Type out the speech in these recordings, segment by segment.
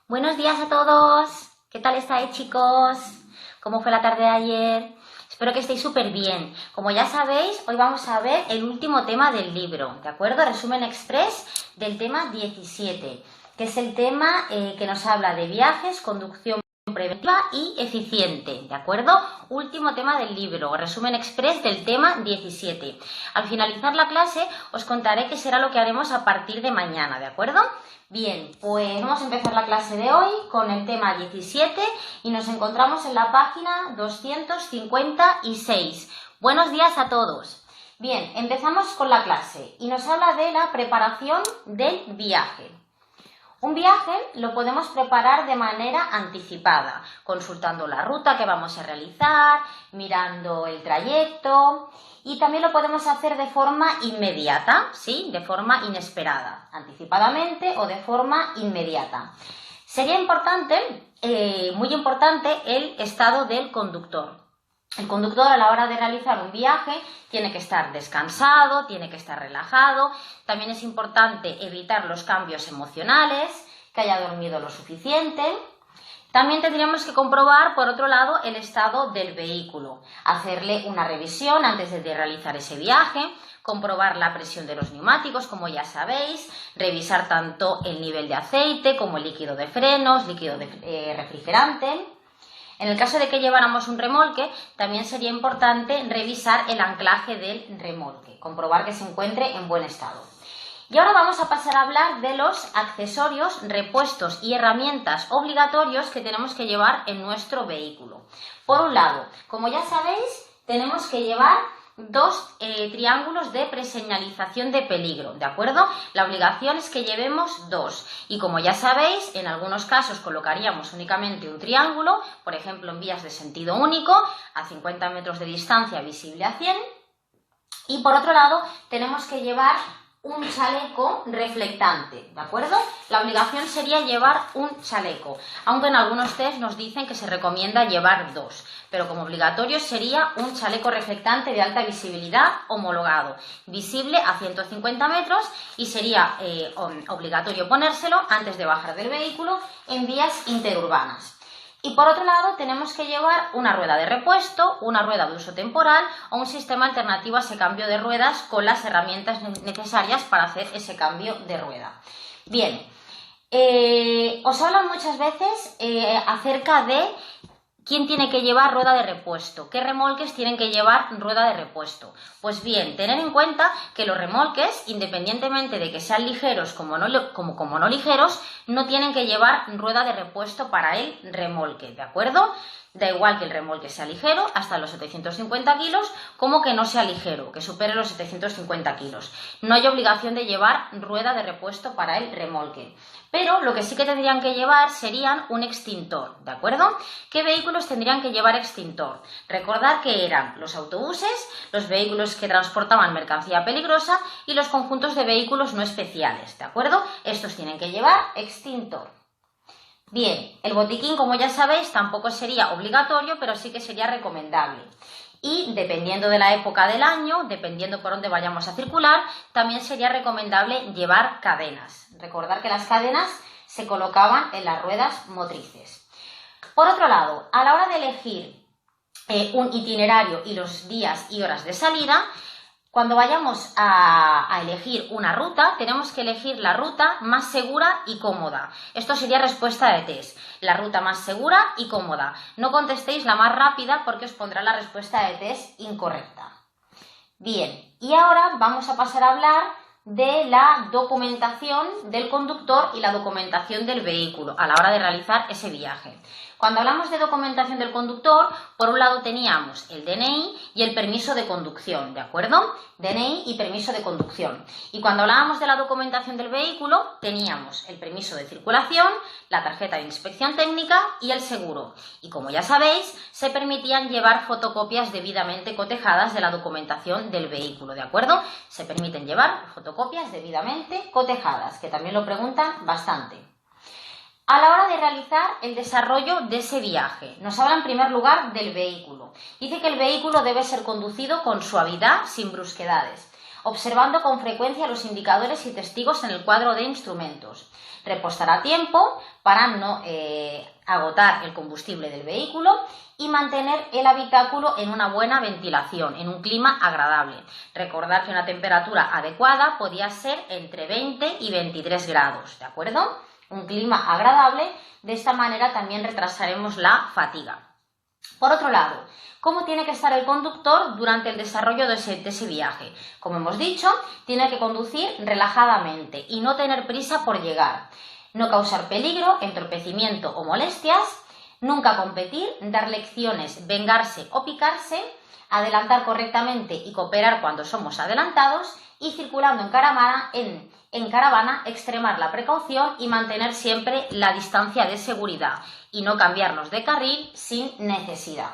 Buenos días a todos. ¿Qué tal estáis, chicos? ¿Cómo fue la tarde de ayer? Espero que estéis súper bien. Como ya sabéis, hoy vamos a ver el último tema del libro, ¿de acuerdo? Resumen express del tema 17, que es el tema que nos habla de viajes, conducción preventiva y eficiente, ¿de acuerdo? Último tema del libro, resumen express del tema 17. Al finalizar la clase os contaré qué será lo que haremos a partir de mañana, ¿de acuerdo? Bien, pues vamos a empezar la clase de hoy con el tema 17 y nos encontramos en la página 256. Buenos días a todos. Bien, empezamos con la clase y nos habla de la preparación del viaje. Un viaje lo podemos preparar de manera anticipada, consultando la ruta que vamos a realizar, mirando el trayecto y también lo podemos hacer de forma inmediata, ¿sí? De forma inesperada, anticipadamente o de forma inmediata. Sería importante, muy importante, el estado del conductor. El conductor a la hora de realizar un viaje tiene que estar descansado, tiene que estar relajado. También es importante evitar los cambios emocionales, que haya dormido lo suficiente. También tendríamos que comprobar, por otro lado, el estado del vehículo, hacerle una revisión antes de realizar ese viaje, comprobar la presión de los neumáticos, como ya sabéis, revisar tanto el nivel de aceite como el líquido de frenos, líquido de refrigerante. En el caso de que lleváramos un remolque, también sería importante revisar el anclaje del remolque, comprobar que se encuentre en buen estado. Y ahora vamos a pasar a hablar de los accesorios, repuestos y herramientas obligatorios que tenemos que llevar en nuestro vehículo. Por un lado, como ya sabéis, tenemos que llevar dos triángulos de preseñalización de peligro, ¿de acuerdo? La obligación es que llevemos dos y como ya sabéis, en algunos casos colocaríamos únicamente un triángulo, por ejemplo en vías de sentido único, a 50 metros de distancia visible a 100 y por otro lado tenemos que llevar un chaleco reflectante, ¿de acuerdo? La obligación sería llevar un chaleco, aunque en algunos test nos dicen que se recomienda llevar dos, pero como obligatorio sería un chaleco reflectante de alta visibilidad homologado, visible a 150 metros y sería obligatorio ponérselo antes de bajar del vehículo en vías interurbanas. Y por otro lado tenemos que llevar una rueda de repuesto, una rueda de uso temporal o un sistema alternativo a ese cambio de ruedas con las herramientas necesarias para hacer ese cambio de rueda. Bien, os hablan muchas veces acerca de quién tiene que llevar rueda de repuesto, qué remolques tienen que llevar rueda de repuesto. Pues bien, tener en cuenta que los remolques, independientemente de que sean ligeros como no ligeros, no tienen que llevar rueda de repuesto para el remolque, ¿de acuerdo? Da igual que el remolque sea ligero, hasta los 750 kilos, como que no sea ligero, que supere los 750 kilos. No hay obligación de llevar rueda de repuesto para el remolque. Pero lo que sí que tendrían que llevar serían un extintor, ¿de acuerdo? ¿Qué vehículos tendrían que llevar extintor? Recordad que eran los autobuses, los vehículos que transportaban mercancía peligrosa y los conjuntos de vehículos no especiales, ¿de acuerdo? Estos tienen que llevar extintor. Bien, el botiquín, como ya sabéis, tampoco sería obligatorio, pero sí que sería recomendable. Y dependiendo de la época del año, dependiendo por dónde vayamos a circular, también sería recomendable llevar cadenas. Recordar que las cadenas se colocaban en las ruedas motrices. Por otro lado, a la hora de elegir un itinerario y los días y horas de salida, cuando vayamos a elegir una ruta, tenemos que elegir la ruta más segura y cómoda. Esto sería respuesta de test. La ruta más segura y cómoda. No contestéis la más rápida porque os pondrá la respuesta de test incorrecta. Bien, y ahora vamos a pasar a hablar de la documentación del conductor y la documentación del vehículo a la hora de realizar ese viaje. Cuando hablamos de documentación del conductor, por un lado teníamos el DNI y el permiso de conducción, ¿de acuerdo? DNI y permiso de conducción. Y cuando hablábamos de la documentación del vehículo, teníamos el permiso de circulación, la tarjeta de inspección técnica y el seguro. Y como ya sabéis, se permitían llevar fotocopias debidamente cotejadas de la documentación del vehículo, ¿de acuerdo? Se permiten llevar fotocopias debidamente cotejadas, que también lo preguntan bastante. A la hora de realizar el desarrollo de ese viaje, nos habla en primer lugar del vehículo. Dice que el vehículo debe ser conducido con suavidad, sin brusquedades, observando con frecuencia los indicadores y testigos en el cuadro de instrumentos. repostar a tiempo para no agotar el combustible del vehículo y mantener el habitáculo en una buena ventilación, en un clima agradable. Recordar que una temperatura adecuada podía ser entre 20 y 23 grados, ¿de acuerdo? Un clima agradable, de esta manera también retrasaremos la fatiga. Por otro lado, ¿cómo tiene que estar el conductor durante el desarrollo de ese viaje? Como hemos dicho, tiene que conducir relajadamente y no tener prisa por llegar, no causar peligro, entorpecimiento o molestias, nunca competir, dar lecciones, vengarse o picarse, adelantar correctamente y cooperar cuando somos adelantados y circulando en caravana extremar la precaución y mantener siempre la distancia de seguridad y no cambiarnos de carril sin necesidad.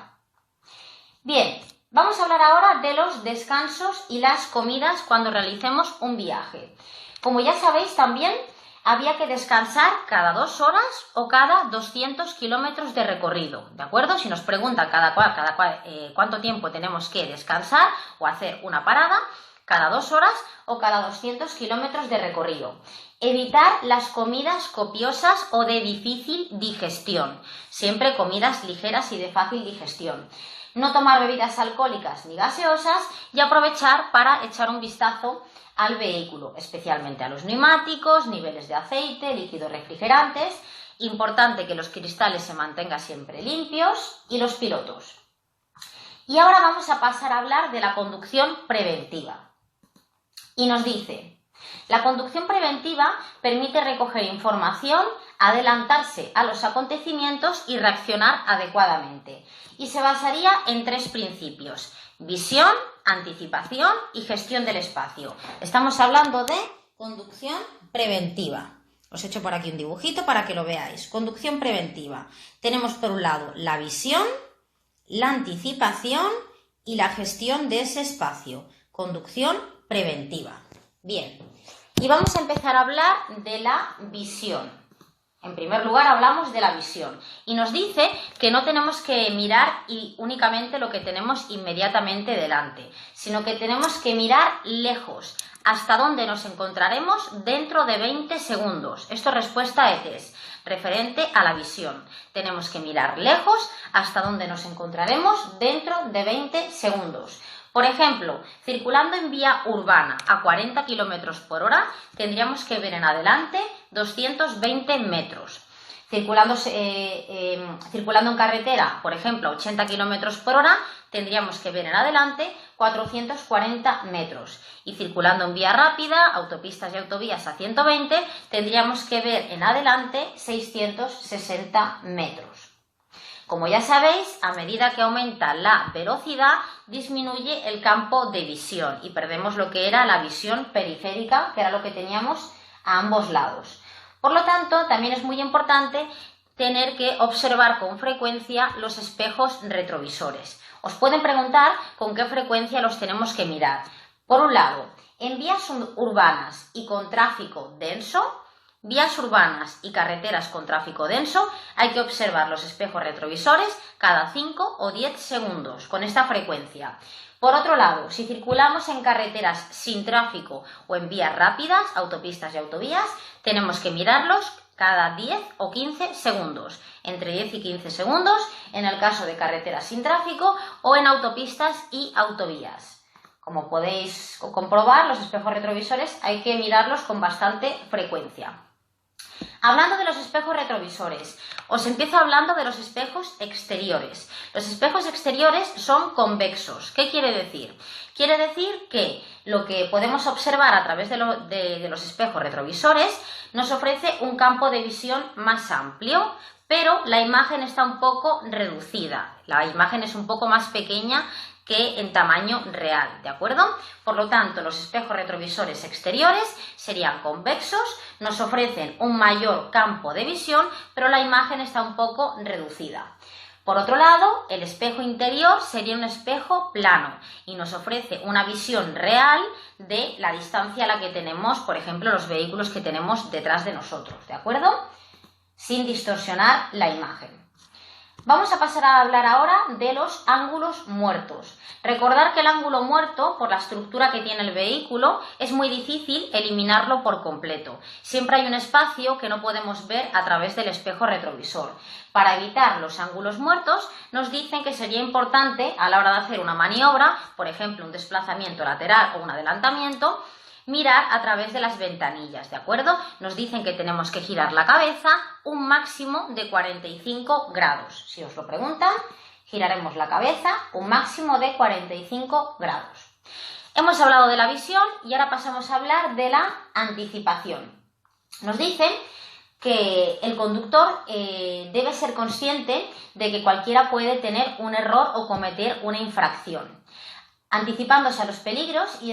Bien, vamos a hablar ahora de los descansos y las comidas cuando realicemos un viaje. Como ya sabéis también, había que descansar cada 2 horas o cada 200 kilómetros de recorrido, ¿de acuerdo? Si nos preguntan cuánto tiempo tenemos que descansar o hacer una parada, cada 2 horas o cada 200 kilómetros de recorrido. Evitar las comidas copiosas o de difícil digestión, siempre comidas ligeras y de fácil digestión. No tomar bebidas alcohólicas ni gaseosas y aprovechar para echar un vistazo al vehículo, especialmente a los neumáticos, niveles de aceite, líquidos refrigerantes. Importante que los cristales se mantengan siempre limpios y los pilotos. Y ahora vamos a pasar a hablar de la conducción preventiva. Y nos dice, la conducción preventiva permite recoger información, adelantarse a los acontecimientos y reaccionar adecuadamente. Y se basaría en 3 principios: visión, anticipación y gestión del espacio. Estamos hablando de conducción preventiva. Os he hecho por aquí un dibujito para que lo veáis. Conducción preventiva. Tenemos por un lado la visión, la anticipación y la gestión de ese espacio. Conducción preventiva. Bien, y vamos a empezar a hablar de la visión. En primer lugar hablamos de la visión y nos dice que no tenemos que mirar únicamente lo que tenemos inmediatamente delante, sino que tenemos que mirar lejos, hasta donde nos encontraremos dentro de 20 segundos. Esto es respuesta ETES, referente a la visión. Tenemos que mirar lejos hasta donde nos encontraremos dentro de 20 segundos. Por ejemplo, circulando en vía urbana a 40 km por hora, tendríamos que ver en adelante 220 metros. Circulando en carretera, por ejemplo, a 80 km por hora, tendríamos que ver en adelante 440 metros. Y circulando en vía rápida, autopistas y autovías a 120, tendríamos que ver en adelante 660 metros. Como ya sabéis, a medida que aumenta la velocidad, disminuye el campo de visión y perdemos lo que era la visión periférica, que era lo que teníamos a ambos lados. Por lo tanto, también es muy importante tener que observar con frecuencia los espejos retrovisores. Os pueden preguntar con qué frecuencia los tenemos que mirar. Por un lado, en vías urbanas y con tráfico denso, vías urbanas y carreteras con tráfico denso, hay que observar los espejos retrovisores cada 5 o 10 segundos con esta frecuencia. Por otro lado, si circulamos en carreteras sin tráfico o en vías rápidas, autopistas y autovías, tenemos que mirarlos cada 10 o 15 segundos, entre 10 y 15 segundos en el caso de carreteras sin tráfico o en autopistas y autovías. Como podéis comprobar, los espejos retrovisores hay que mirarlos con bastante frecuencia. Hablando de los espejos retrovisores, os empiezo hablando de los espejos exteriores. Los espejos exteriores son convexos. ¿Qué quiere decir? Quiere decir que lo que podemos observar a través de los espejos retrovisores nos ofrece un campo de visión más amplio, pero la imagen está un poco reducida. La imagen es un poco más pequeña que en tamaño real, ¿de acuerdo? Por lo tanto, los espejos retrovisores exteriores serían convexos, nos ofrecen un mayor campo de visión, pero la imagen está un poco reducida. Por otro lado, el espejo interior sería un espejo plano y nos ofrece una visión real de la distancia a la que tenemos, por ejemplo, los vehículos que tenemos detrás de nosotros, ¿de acuerdo? Sin distorsionar la imagen. Vamos a pasar a hablar ahora de los ángulos muertos. Recordar que el ángulo muerto, por la estructura que tiene el vehículo, es muy difícil eliminarlo por completo. Siempre hay un espacio que no podemos ver a través del espejo retrovisor. Para evitar los ángulos muertos, nos dicen que sería importante, a la hora de hacer una maniobra, por ejemplo, un desplazamiento lateral o un adelantamiento, mirar a través de las ventanillas, ¿de acuerdo? Nos dicen que tenemos que girar la cabeza un máximo de 45 grados. Si os lo preguntan, giraremos la cabeza un máximo de 45 grados. Hemos hablado de la visión y ahora pasamos a hablar de la anticipación. Nos dicen que el conductor debe ser consciente de que cualquiera puede tener un error o cometer una infracción, anticipándose a los peligros y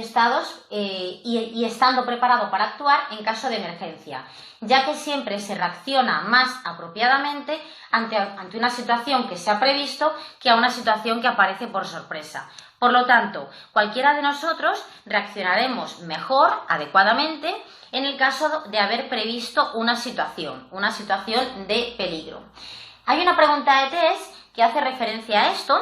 estando preparado para actuar en caso de emergencia, ya que siempre se reacciona más apropiadamente ante una situación que se ha previsto que a una situación que aparece por sorpresa. Por lo tanto, cualquiera de nosotros reaccionaremos mejor, adecuadamente, en el caso de haber previsto una situación de peligro. Hay una pregunta de test que hace referencia a esto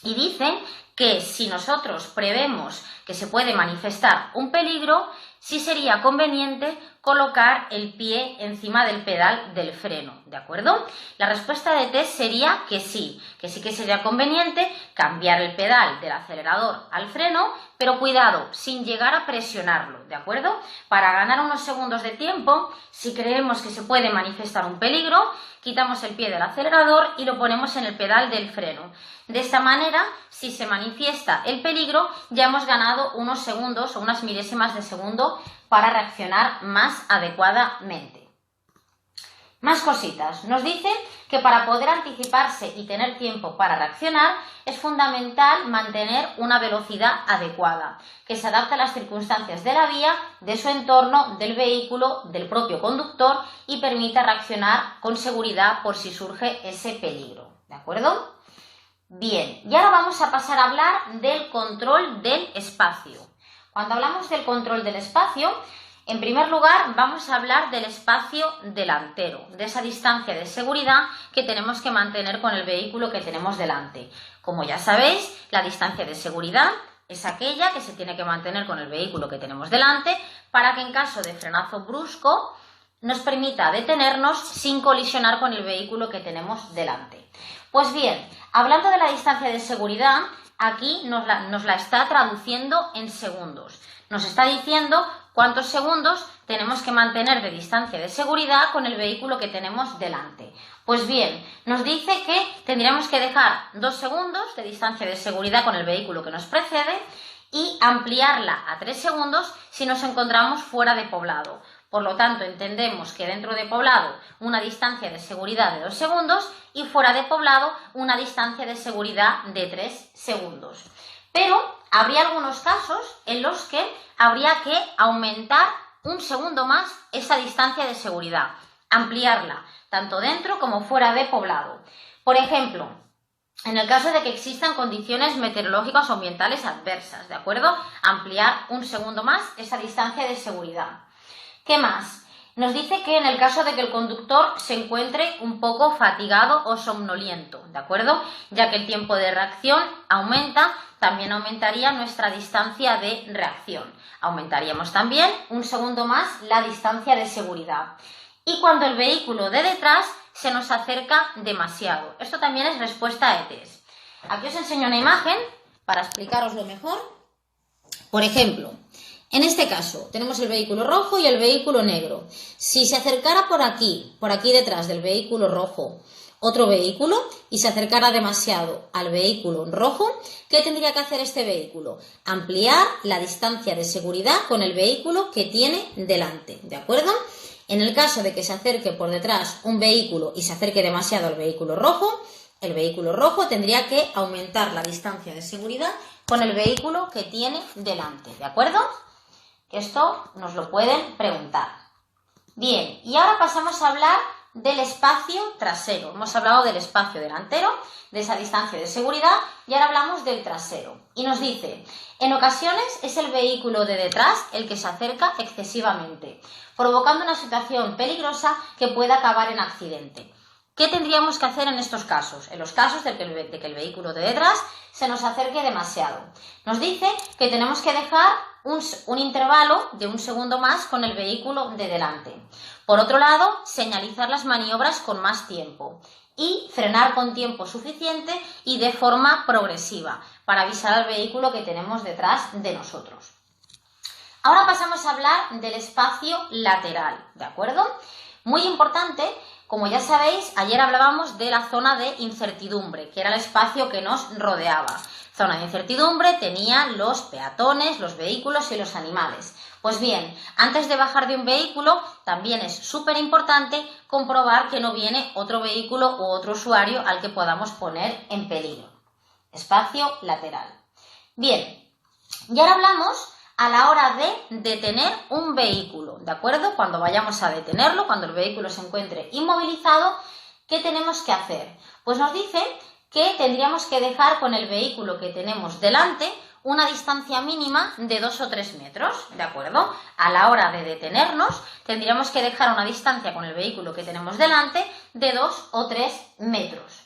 y dice que si nosotros prevemos que se puede manifestar un peligro, sí sería conveniente colocar el pie encima del pedal del freno, ¿de acuerdo? La respuesta de test sería que sí que sería conveniente cambiar el pedal del acelerador al freno, pero cuidado, sin llegar a presionarlo, ¿de acuerdo? Para ganar unos segundos de tiempo, si creemos que se puede manifestar un peligro, quitamos el pie del acelerador y lo ponemos en el pedal del freno. De esta manera, si se manifiesta el peligro, ya hemos ganado unos segundos o unas milésimas de segundo para reaccionar más adecuadamente. Más cositas. Nos dicen que para poder anticiparse y tener tiempo para reaccionar es fundamental mantener una velocidad adecuada, que se adapte a las circunstancias de la vía, de su entorno, del vehículo, del propio conductor y permita reaccionar con seguridad por si surge ese peligro. ¿De acuerdo? Bien, y ahora vamos a pasar a hablar del control del espacio. Cuando hablamos del control del espacio, en primer lugar vamos a hablar del espacio delantero, de esa distancia de seguridad que tenemos que mantener con el vehículo que tenemos delante. Como ya sabéis, la distancia de seguridad es aquella que se tiene que mantener con el vehículo que tenemos delante para que en caso de frenazo brusco nos permita detenernos sin colisionar con el vehículo que tenemos delante. Pues bien, hablando de la distancia de seguridad, aquí nos la está traduciendo en segundos. Nos está diciendo cuántos segundos tenemos que mantener de distancia de seguridad con el vehículo que tenemos delante. Pues bien, nos dice que tendríamos que dejar 2 segundos de distancia de seguridad con el vehículo que nos precede y ampliarla a 3 segundos si nos encontramos fuera de poblado. Por lo tanto, entendemos que dentro de poblado una distancia de seguridad de 2 segundos y fuera de poblado una distancia de seguridad de 3 segundos. Pero habría algunos casos en los que habría que aumentar un segundo más esa distancia de seguridad, ampliarla, tanto dentro como fuera de poblado. Por ejemplo, en el caso de que existan condiciones meteorológicas o ambientales adversas, ¿de acuerdo? Ampliar un segundo más esa distancia de seguridad. ¿Qué más? Nos dice que en el caso de que el conductor se encuentre un poco fatigado o somnoliento, ¿de acuerdo? Ya que el tiempo de reacción aumenta, también aumentaría nuestra distancia de reacción. Aumentaríamos también un segundo más la distancia de seguridad. Y cuando el vehículo de detrás se nos acerca demasiado. Esto también es respuesta a test. Aquí os enseño una imagen para explicaroslo mejor. Por ejemplo, en este caso, tenemos el vehículo rojo y el vehículo negro. Si se acercara por aquí detrás del vehículo rojo, otro vehículo y se acercara demasiado al vehículo rojo, ¿qué tendría que hacer este vehículo? Ampliar la distancia de seguridad con el vehículo que tiene delante, ¿de acuerdo? En el caso de que se acerque por detrás un vehículo y se acerque demasiado al vehículo rojo, el vehículo rojo tendría que aumentar la distancia de seguridad con el vehículo que tiene delante, ¿de acuerdo? Esto nos lo pueden preguntar. Bien, y ahora pasamos a hablar del espacio trasero. Hemos hablado del espacio delantero, de esa distancia de seguridad, y ahora hablamos del trasero. Y nos dice, en ocasiones es el vehículo de detrás el que se acerca excesivamente, provocando una situación peligrosa que puede acabar en accidente. ¿Qué tendríamos que hacer en estos casos? En los casos de que el vehículo de detrás se nos acerque demasiado. Nos dice que tenemos que dejar un intervalo de 1 segundo más con el vehículo de delante. Por otro lado, señalizar las maniobras con más tiempo y frenar con tiempo suficiente y de forma progresiva para avisar al vehículo que tenemos detrás de nosotros. Ahora pasamos a hablar del espacio lateral, ¿de acuerdo? Muy importante. Como ya sabéis, ayer hablábamos de la zona de incertidumbre, que era el espacio que nos rodeaba. Zona de incertidumbre tenía los peatones, los vehículos y los animales. Pues bien, antes de bajar de un vehículo, también es súper importante comprobar que no viene otro vehículo u otro usuario al que podamos poner en peligro. Espacio lateral. Bien, y ahora hablamos a la hora de detener un vehículo, ¿de acuerdo? Cuando vayamos a detenerlo, cuando el vehículo se encuentre inmovilizado, ¿qué tenemos que hacer? Pues nos dice que tendríamos que dejar con el vehículo que tenemos delante una distancia mínima de 2 o 3 metros, ¿de acuerdo? A la hora de detenernos, tendríamos que dejar una distancia con el vehículo que tenemos delante de 2 o 3 metros.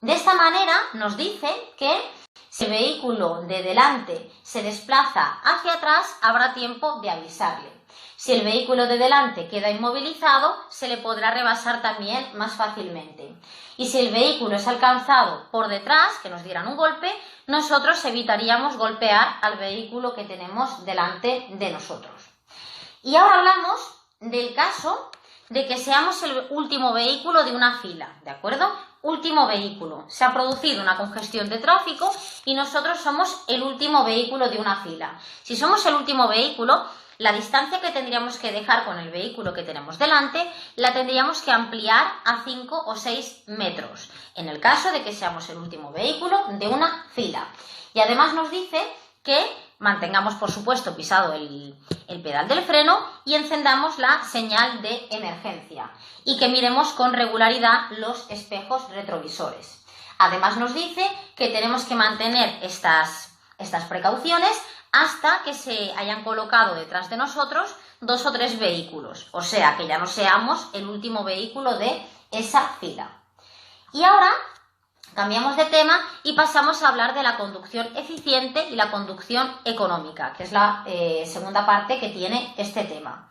De esta manera nos dice que si el vehículo de delante se desplaza hacia atrás, habrá tiempo de avisarle. Si el vehículo de delante queda inmovilizado, se le podrá rebasar también más fácilmente. Y si el vehículo es alcanzado por detrás, que nos dieran un golpe, nosotros evitaríamos golpear al vehículo que tenemos delante de nosotros. Y ahora hablamos del caso de que seamos el último vehículo de una fila, ¿de acuerdo? Último vehículo. Se ha producido una congestión de tráfico y nosotros somos el último vehículo de una fila. Si somos el último vehículo, la distancia que tendríamos que dejar con el vehículo que tenemos delante la tendríamos que ampliar a 5 o 6 metros, en el caso de que seamos el último vehículo de una fila. Y además nos dice que mantengamos, por supuesto, pisado el pedal del freno y encendamos la señal de emergencia y que miremos con regularidad los espejos retrovisores. Además nos dice que tenemos que mantener estas precauciones hasta que se hayan colocado detrás de nosotros 2 o 3 vehículos, o sea, que ya no seamos el último vehículo de esa fila. Y ahora cambiamos de tema y pasamos a hablar de la conducción eficiente y la conducción económica, que es la segunda parte que tiene este tema.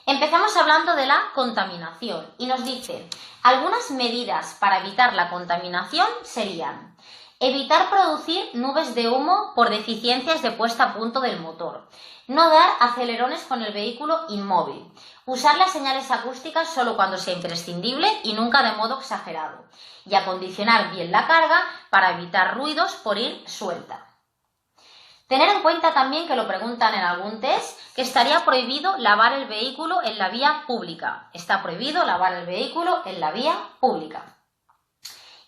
Empezamos hablando de la contaminación y nos dice, algunas medidas para evitar la contaminación serían: evitar producir nubes de humo por deficiencias de puesta a punto del motor, no dar acelerones con el vehículo inmóvil, usar las señales acústicas solo cuando sea imprescindible y nunca de modo exagerado, y acondicionar bien la carga para evitar ruidos por ir suelta. Tener en cuenta también, que lo preguntan en algún test, que estaría prohibido lavar el vehículo en la vía pública. Está prohibido lavar el vehículo en la vía pública.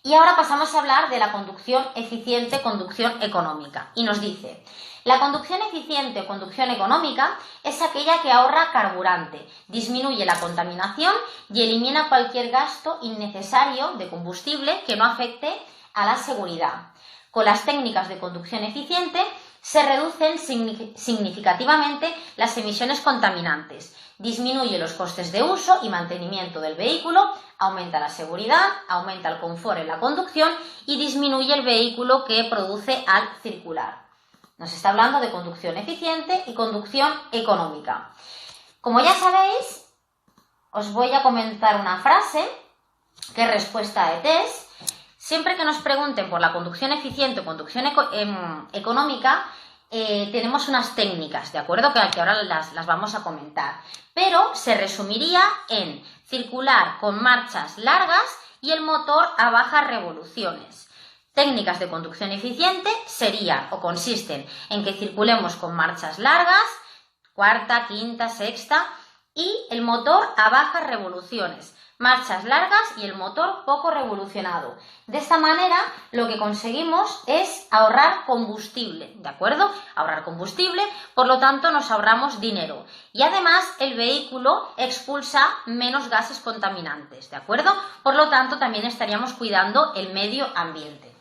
Y ahora pasamos a hablar de la conducción eficiente, conducción económica. Y nos dice, la conducción eficiente o conducción económica es aquella que ahorra carburante, disminuye la contaminación y elimina cualquier gasto innecesario de combustible que no afecte a la seguridad. Con las técnicas de conducción eficiente se reducen significativamente las emisiones contaminantes, disminuye los costes de uso y mantenimiento del vehículo, aumenta la seguridad, aumenta el confort en la conducción y disminuye el vehículo que produce al circular. Nos está hablando de conducción eficiente y conducción económica. Como ya sabéis, os voy a comentar una frase que es respuesta de test. Siempre que nos pregunten por la conducción eficiente o conducción económica, tenemos unas técnicas, ¿de acuerdo? Que ahora las vamos a comentar. Pero se resumiría en circular con marchas largas y el motor a bajas revoluciones. Técnicas de conducción eficiente serían o consisten en que circulemos con marchas largas, cuarta, quinta, sexta, y el motor a bajas revoluciones. Marchas largas y el motor poco revolucionado. De esta manera lo que conseguimos es ahorrar combustible, ¿de acuerdo? Ahorrar combustible, por lo tanto nos ahorramos dinero. Y además el vehículo expulsa menos gases contaminantes, ¿de acuerdo? Por lo tanto también estaríamos cuidando el medio ambiente.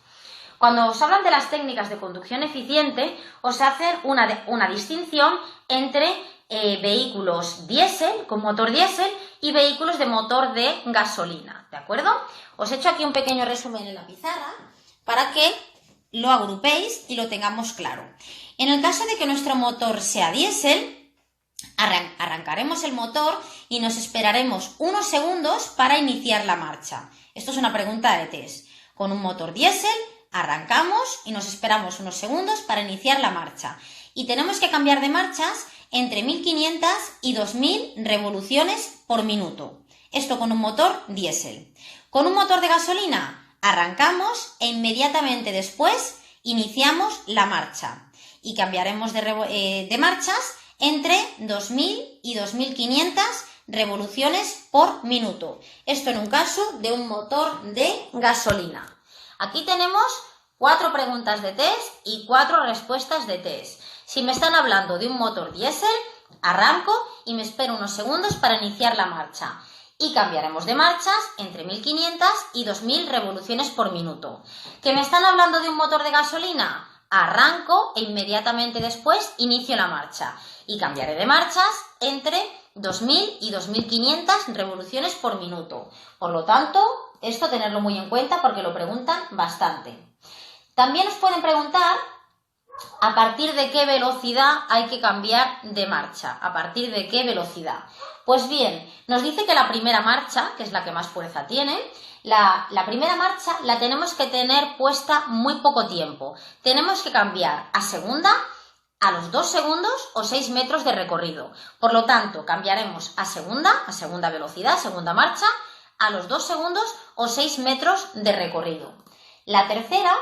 Cuando os hablan de las técnicas de conducción eficiente, os hacen una distinción entre vehículos diésel, con motor diésel, y vehículos de motor de gasolina, ¿de acuerdo? Os he hecho aquí un pequeño resumen en la pizarra para que lo agrupéis y lo tengamos claro. En el caso de que nuestro motor sea diésel, arrancaremos el motor y nos esperaremos unos segundos para iniciar la marcha. Esto es una pregunta de test. Con un motor diésel arrancamos y nos esperamos unos segundos para iniciar la marcha. Y tenemos que cambiar de marchas entre 1500 y 2000 revoluciones por minuto. Esto con un motor diésel. Con un motor de gasolina arrancamos e inmediatamente después iniciamos la marcha. Y cambiaremos de marchas entre 2000 y 2500 revoluciones por minuto. Esto en un caso de un motor de gasolina. Aquí tenemos 4 preguntas de test y 4 respuestas de test. Si me están hablando de un motor diésel, arranco y me espero unos segundos para iniciar la marcha. Y cambiaremos de marchas entre 1500 y 2000 revoluciones por minuto. ¿Que me están hablando de un motor de gasolina? Arranco e inmediatamente después inicio la marcha. Y cambiaré de marchas entre 2000 y 2500 revoluciones por minuto. Por lo tanto, esto tenerlo muy en cuenta porque lo preguntan bastante. También os pueden preguntar a partir de qué velocidad hay que cambiar de marcha. ¿A partir de qué velocidad? Pues bien, nos dice que la primera marcha, que es la que más fuerza tiene, la primera marcha la tenemos que tener puesta muy poco tiempo. Tenemos que cambiar a segunda a los 2 segundos o 6 metros de recorrido. Por lo tanto, cambiaremos a segunda velocidad, segunda marcha, a los 2 segundos o 6 metros de recorrido. La tercera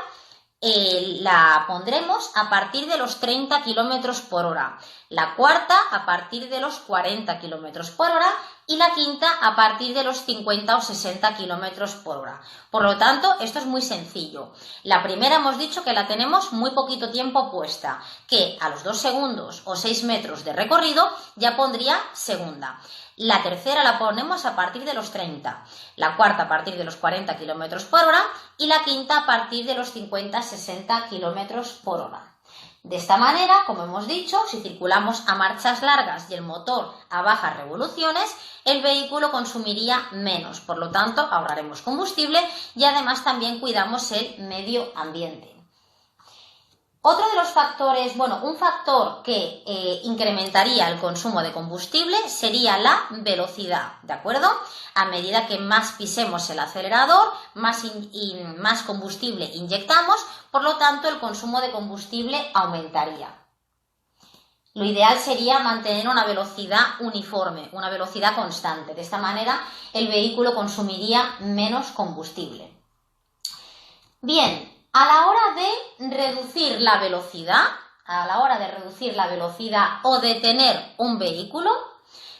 la pondremos a partir de los 30 km por hora, la cuarta a partir de los 40 km por hora y la quinta a partir de los 50 o 60 km por hora. Por lo tanto, esto es muy sencillo. La primera hemos dicho que la tenemos muy poquito tiempo puesta, que a los 2 segundos o 6 metros de recorrido ya pondría segunda. La tercera la ponemos a partir de los 30, la cuarta a partir de los 40 km por hora y la quinta a partir de los 50-60 km por hora. De esta manera, como hemos dicho, si circulamos a marchas largas y el motor a bajas revoluciones, el vehículo consumiría menos, por lo tanto ahorraremos combustible y además también cuidamos el medio ambiente. Otro de los factores, un factor que incrementaría el consumo de combustible sería la velocidad, ¿de acuerdo? A medida que más pisemos el acelerador, más combustible inyectamos, por lo tanto el consumo de combustible aumentaría. Lo ideal sería mantener una velocidad uniforme, una velocidad constante. De esta manera el vehículo consumiría menos combustible. Bien. A la hora de reducir la velocidad, o detener un vehículo,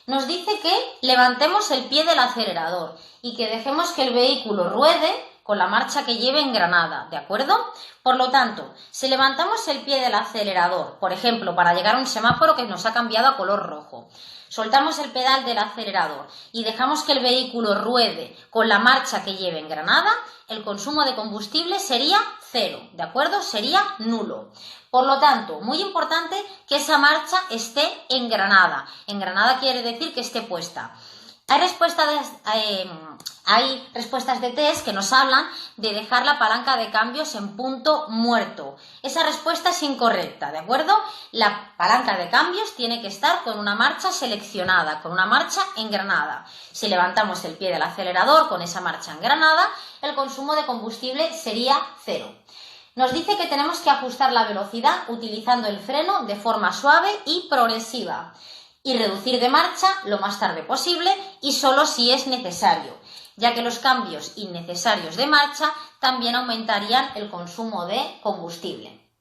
nos dice que levantemos el pie del acelerador y que dejemos que el vehículo ruede con la marcha que lleve engranada, ¿de acuerdo? Por lo tanto, si levantamos el pie del acelerador, por ejemplo, para llegar a un semáforo que nos ha cambiado a color rojo, soltamos el pedal del acelerador y dejamos que el vehículo ruede con la marcha que lleve engranada, el consumo de combustible sería 0, ¿de acuerdo? Sería nulo. Por lo tanto, muy importante que esa marcha esté engranada. Engranada quiere decir que esté puesta. Hay respuestas de test que nos hablan de dejar la palanca de cambios en punto muerto. Esa respuesta es incorrecta, ¿de acuerdo? La palanca de cambios tiene que estar con una marcha seleccionada, con una marcha engranada. Si levantamos el pie del acelerador con esa marcha engranada, el consumo de combustible sería 0. Nos dice que tenemos que ajustar la velocidad utilizando el freno de forma suave y progresiva y reducir de marcha lo más tarde posible y solo si es necesario, ya que los cambios innecesarios de marcha también aumentarían el consumo de combustible.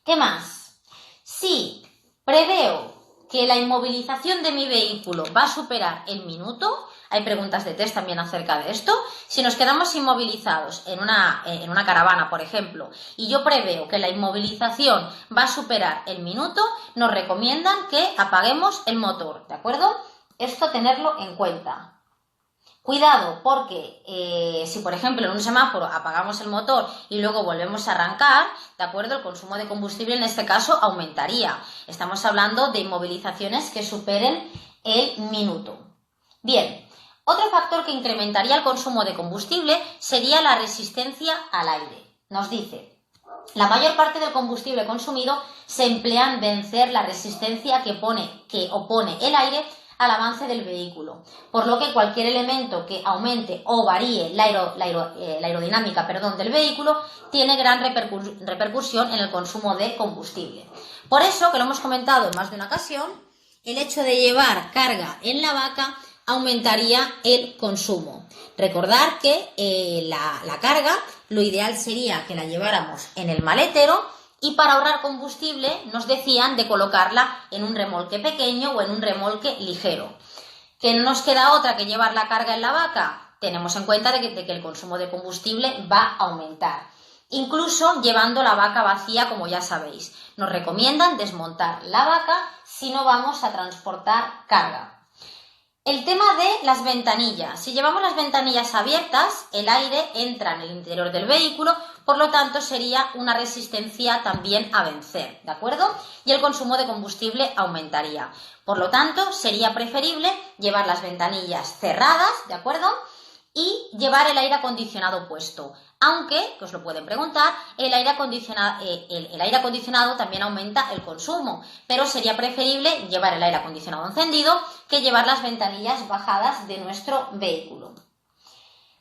¿Qué más? Si preveo que la inmovilización de mi vehículo va a superar el minuto, hay preguntas de test también acerca de esto, si nos quedamos inmovilizados en una caravana, por ejemplo, y yo preveo que la inmovilización va a superar el minuto, nos recomiendan que apaguemos el motor, ¿de acuerdo? Esto tenerlo en cuenta. Cuidado, porque si por ejemplo en un semáforo apagamos el motor y luego volvemos a arrancar, ¿de acuerdo? El consumo de combustible en este caso aumentaría. Estamos hablando de inmovilizaciones que superen el minuto. Bien, otro factor que incrementaría el consumo de combustible sería la resistencia al aire. Nos dice: la mayor parte del combustible consumido se emplea en vencer la resistencia que opone el aire al avance del vehículo, por lo que cualquier elemento que aumente o varíe la aerodinámica del vehículo tiene gran repercusión en el consumo de combustible. Por eso, que lo hemos comentado en más de una ocasión, el hecho de llevar carga en la vaca aumentaría el consumo. Recordar que la carga, lo ideal sería que la lleváramos en el maletero, y para ahorrar combustible nos decían de colocarla en un remolque pequeño o en un remolque ligero. ¿Que no nos queda otra que llevar la carga en la vaca? Tenemos en cuenta de que el consumo de combustible va a aumentar. Incluso llevando la vaca vacía, como ya sabéis. Nos recomiendan desmontar la vaca si no vamos a transportar carga. El tema de las ventanillas. Si llevamos las ventanillas abiertas, el aire entra en el interior del vehículo, por lo tanto sería una resistencia también a vencer, ¿de acuerdo? Y el consumo de combustible aumentaría. Por lo tanto, sería preferible llevar las ventanillas cerradas, ¿de acuerdo? Y llevar el aire acondicionado puesto. Aunque, que os lo pueden preguntar, el aire acondicionado también aumenta el consumo, pero sería preferible llevar el aire acondicionado encendido que llevar las ventanillas bajadas de nuestro vehículo.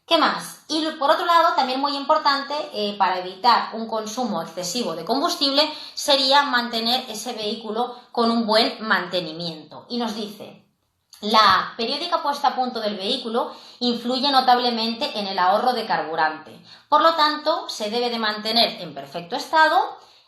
¿Qué más? Y por otro lado, también muy importante, para evitar un consumo excesivo de combustible, sería mantener ese vehículo con un buen mantenimiento. Y nos dice: la periódica puesta a punto del vehículo influye notablemente en el ahorro de carburante. Por lo tanto, se debe de mantener en perfecto estado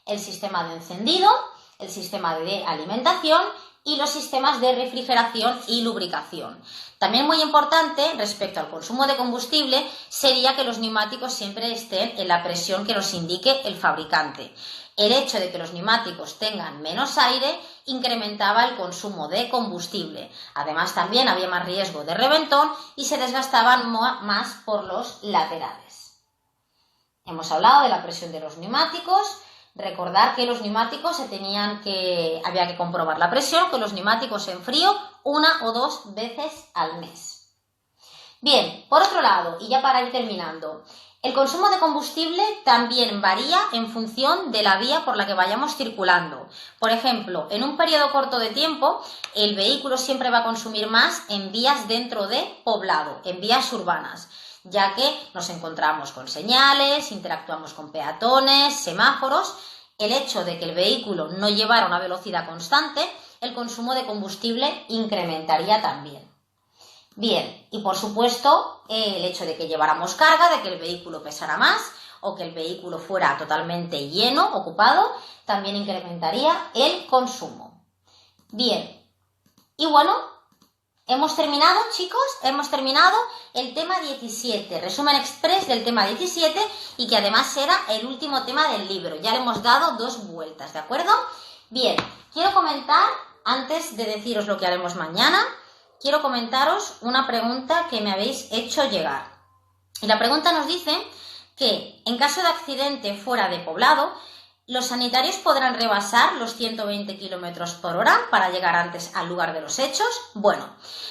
el sistema de encendido, el sistema de alimentación y los sistemas de refrigeración y lubricación. También muy importante respecto al consumo de combustible sería que los neumáticos siempre estén en la presión que nos indique el fabricante. El hecho de que los neumáticos tengan menos aire incrementaba el consumo de combustible. Además, también había más riesgo de reventón y se desgastaban más por los laterales. Hemos hablado de la presión de los neumáticos. Recordar que los neumáticos había que comprobar la presión con los neumáticos en frío 1 o 2 veces al mes. Bien, por otro lado, y ya para ir terminando, el consumo de combustible también varía en función de la vía por la que vayamos circulando. Por ejemplo, en un periodo corto de tiempo, el vehículo siempre va a consumir más en vías dentro de poblado, en vías urbanas, ya que nos encontramos con señales, interactuamos con peatones, semáforos. El hecho de que el vehículo no llevara una velocidad constante, el consumo de combustible incrementaría también. Bien, y por supuesto, el hecho de que lleváramos carga, de que el vehículo pesara más o que el vehículo fuera totalmente lleno, ocupado, también incrementaría el consumo. Bien, y bueno, hemos terminado, chicos, hemos terminado el tema 17, resumen express del tema 17 y que además era el último tema del libro. Ya le hemos dado 2 vueltas, ¿de acuerdo? Bien, quiero comentar, antes de deciros lo que haremos mañana, quiero comentaros una pregunta que me habéis hecho llegar. Y la pregunta nos dice que en caso de accidente fuera de poblado, ¿los sanitarios podrán rebasar los 120 km/h para llegar antes al lugar de los hechos? Bueno,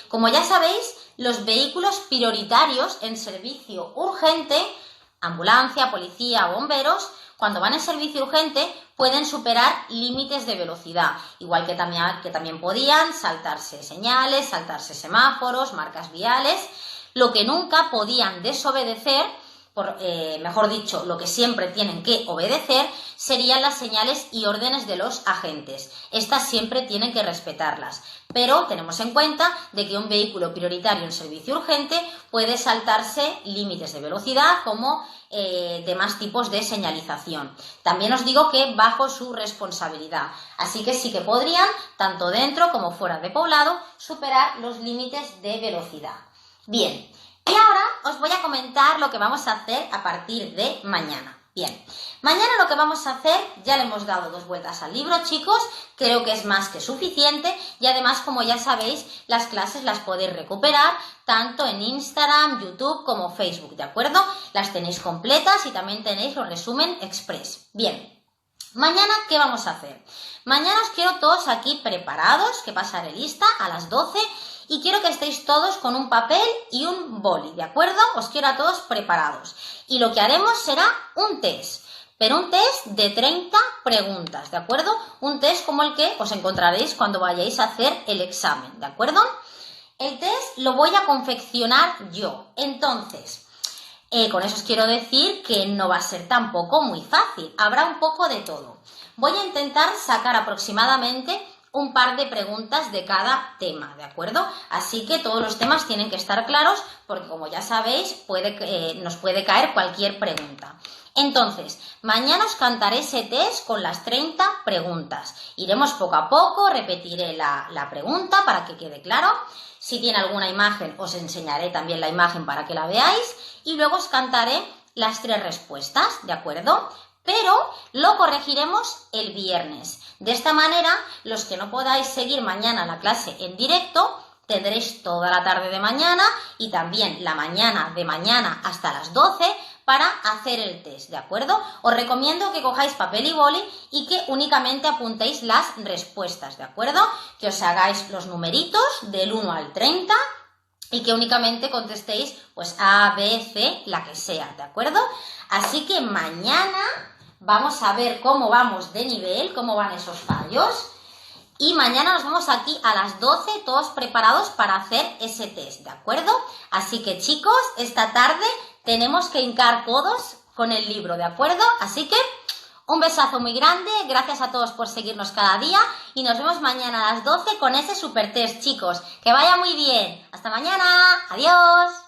como ya sabéis, los vehículos prioritarios en servicio urgente, ambulancia, policía o bomberos, cuando van en servicio urgente pueden superar límites de velocidad, igual que también podían saltarse señales, saltarse semáforos, marcas viales. Lo que nunca podían desobedecer, mejor dicho, lo que siempre tienen que obedecer, serían las señales y órdenes de los agentes. Estas siempre tienen que respetarlas, pero tenemos en cuenta de que un vehículo prioritario en servicio urgente puede saltarse límites de velocidad como demás tipos de señalización. También os digo que bajo su responsabilidad, así que sí que podrían, tanto dentro como fuera de poblado, superar los límites de velocidad. Bien, y ahora os voy a comentar lo que vamos a hacer a partir de mañana. Bien, mañana lo que vamos a hacer, ya le hemos dado 2 vueltas al libro, chicos, creo que es más que suficiente y además, como ya sabéis, las clases las podéis recuperar tanto en Instagram, YouTube como Facebook, ¿de acuerdo? Las tenéis completas y también tenéis los resumen express. Bien, mañana, ¿qué vamos a hacer? Mañana os quiero todos aquí preparados, que pasaré lista a las 12 y quiero que estéis todos con un papel y un boli, ¿de acuerdo? Os quiero a todos preparados. Y lo que haremos será un test, pero un test de 30 preguntas, ¿de acuerdo? Un test como el que os encontraréis cuando vayáis a hacer el examen, ¿de acuerdo? El test lo voy a confeccionar yo, entonces, con eso os quiero decir que no va a ser tampoco muy fácil, habrá un poco de todo. Voy a intentar sacar aproximadamente un par de preguntas de cada tema, ¿de acuerdo? Así que todos los temas tienen que estar claros porque, como ya sabéis, nos puede caer cualquier pregunta. Entonces, mañana os cantaré ese test con las 30 preguntas. Iremos poco a poco, repetiré la pregunta para que quede claro. Si tiene alguna imagen, os enseñaré también la imagen para que la veáis y luego os cantaré las 3 respuestas, ¿de acuerdo? Pero lo corregiremos el viernes. De esta manera, los que no podáis seguir mañana la clase en directo, tendréis toda la tarde de mañana y también la mañana de mañana hasta las 12 para hacer el test, ¿de acuerdo? Os recomiendo que cojáis papel y boli y que únicamente apuntéis las respuestas, ¿de acuerdo? Que os hagáis los numeritos del 1 al 30 y que únicamente contestéis pues A, B, C, la que sea, ¿de acuerdo? Así que mañana vamos a ver cómo vamos de nivel, cómo van esos fallos. Y mañana nos vemos aquí a las 12, todos preparados para hacer ese test, ¿de acuerdo? Así que, chicos, esta tarde tenemos que hincar codos con el libro, ¿de acuerdo? Así que un besazo muy grande, gracias a todos por seguirnos cada día y nos vemos mañana a las 12 con ese super test, chicos. Que vaya muy bien. Hasta mañana. Adiós.